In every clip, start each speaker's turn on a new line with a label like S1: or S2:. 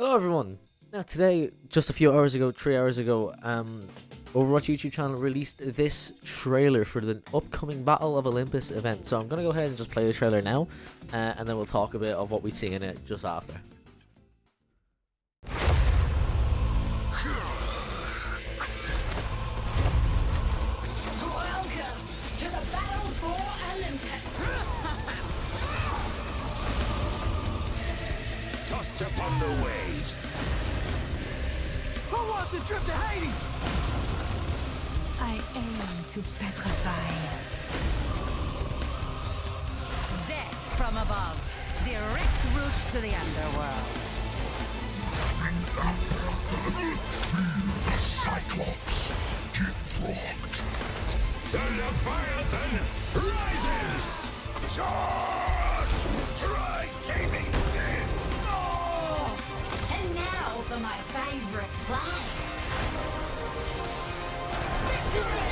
S1: Hello everyone! Now today, just a few hours ago, 3 hours ago, Overwatch YouTube channel released this trailer for the upcoming Battle of Olympus event. So I'm going to go ahead and just play the trailer now, and then we'll talk a bit of what we see in it just after.
S2: Welcome to the Battle for Olympus!
S3: Tossed upon the waves.
S4: Who wants a trip to Hades?
S2: I aim to petrify. Death from above. Direct route to the underworld.
S3: Cyclops, get rocked. The Leviathan rises! Charge! Try taming this!
S2: Oh! And now for my favorite line. Victory!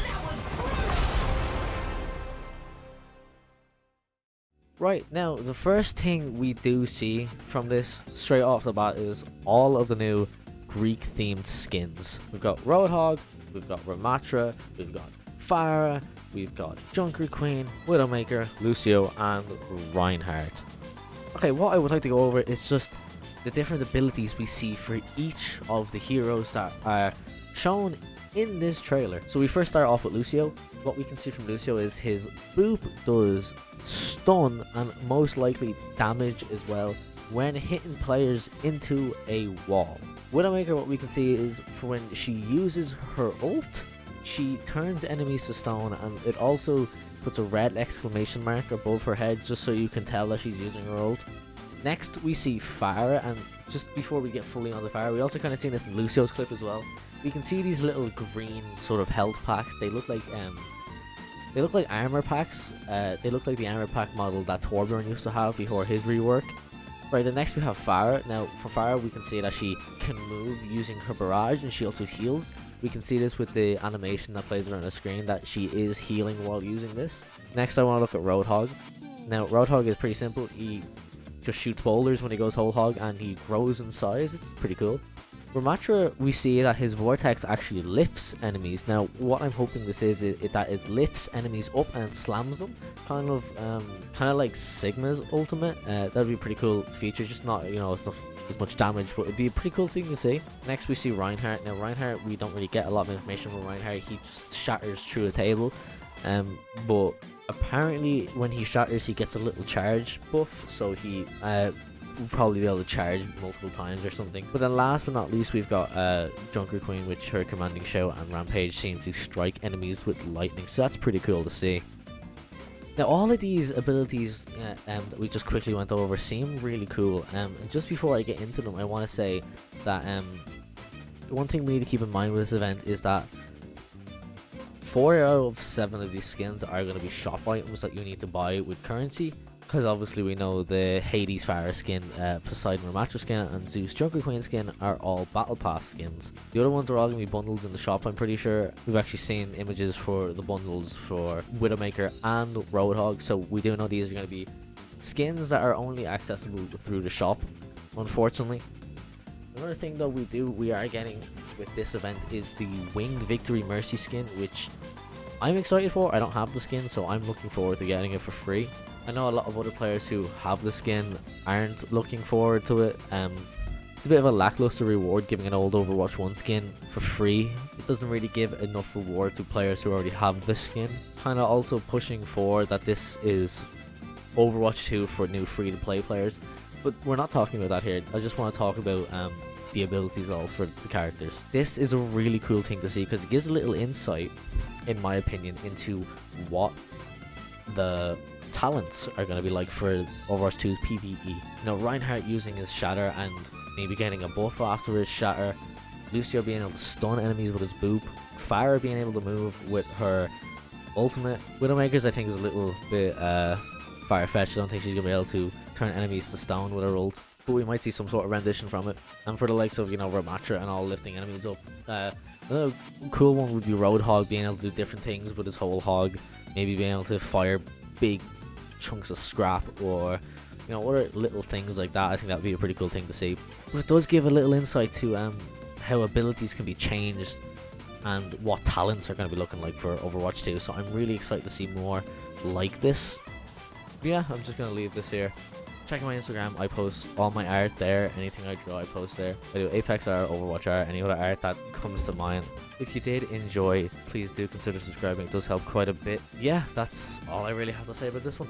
S2: That was brutal!
S1: Right, now the first thing we do see from this straight off the bat is all of the new Greek themed skins. We've got Roadhog, we've got Ramattra, we've got Pharah, we've got Junker Queen, Widowmaker, Lucio, and Reinhardt. Okay, what I would like to go over is just the different abilities we see for each of the heroes that are shown in this trailer. So we first start off with Lucio. What we can see from Lucio is his boop does stun and most likely damage as well when hitting players into a wall. Widowmaker, what we can see is for when she uses her ult, she turns enemies to stone, and it also puts a red exclamation mark above her head just so you can tell that she's using her ult. Next we see Pharah, and just before we get fully on the Pharah, we also kind of see this in Lucio's clip as well. We can see these little green sort of health packs. They look like armor packs. They look like the armor pack model that Torbjorn used to have before his rework. Right, then next we have Pharah. Now for Pharah we can see that she can move using her barrage, and she also heals. We can see this with the animation that plays around the screen that she is healing while using this. Next I want to look at Roadhog. Now Roadhog is pretty simple. He just shoots boulders when he goes whole hog, and he grows in size. It's pretty cool. Ramattra, we see that his vortex actually lifts enemies. Now what I'm hoping this is that it lifts enemies up and it slams them, kind of like Sigma's ultimate. That'd be a pretty cool feature, just not, it's not as much damage, but it'd be a pretty cool thing to see. Next we see Reinhardt. Now Reinhardt, we don't really get a lot of information from Reinhardt. He just shatters through a table, but apparently when he shatters he gets a little charge buff, so he will probably be able to charge multiple times or something. But then last but not least, we've got Junker Queen, which her commanding shout and rampage seem to strike enemies with lightning, so that's pretty cool to see. Now all of these abilities that we just quickly went over seem really cool, and just before I get into them, I want to say that one thing we need to keep in mind with this event is that 4 out of 7 of these skins are going to be shop items that you need to buy with currency, because obviously we know the Hades Pharah skin, Poseidon Ramattra skin, and Zeus Junker Queen skin are all battle pass skins. The other ones are all going to be bundles in the shop, I'm pretty sure. We've actually seen images for the bundles for Widowmaker and Roadhog, so we do know these are going to be skins that are only accessible through the shop, unfortunately. Another thing though we are getting with this event is the Winged Victory Mercy skin, which I'm excited for. I don't have the skin, so I'm looking forward to getting it for free. I know a lot of other players who have the skin aren't looking forward to it. It's a bit of a lackluster reward giving an old Overwatch 1 skin for free. It doesn't really give enough reward to players who already have the skin. Kind of also pushing for that this is Overwatch 2 for new free-to-play players. But we're not talking about that here. I just want to talk about the abilities all for the characters. This is a really cool thing to see because it gives a little insight, in my opinion, into what the talents are going to be like for Overwatch 2's PvE. Now Reinhardt using his shatter and maybe getting a buff after his shatter, Lucio being able to stun enemies with his boop, Pharah being able to move with her ultimate. Widowmaker's I think is a little bit far-fetched. I don't think she's going to be able to turn enemies to stone with her ult, but we might see some sort of rendition from it. And for the likes of, Ramattra and all lifting enemies up, another cool one would be Roadhog being able to do different things with his whole hog, maybe being able to fire big chunks of scrap, or You know, other little things like that. I think that would be a pretty cool thing to see. But it does give a little insight to how abilities can be changed and what talents are going to be looking like for Overwatch 2. So I'm really excited to see more like this. But yeah, I'm just going to leave this here. Check out my Instagram. I post all my art there. Anything I draw, I post there. I do Apex art, Overwatch art, any other art that comes to mind. If you did enjoy, please do consider subscribing. It does help quite a bit. Yeah, that's all I really have to say about this one.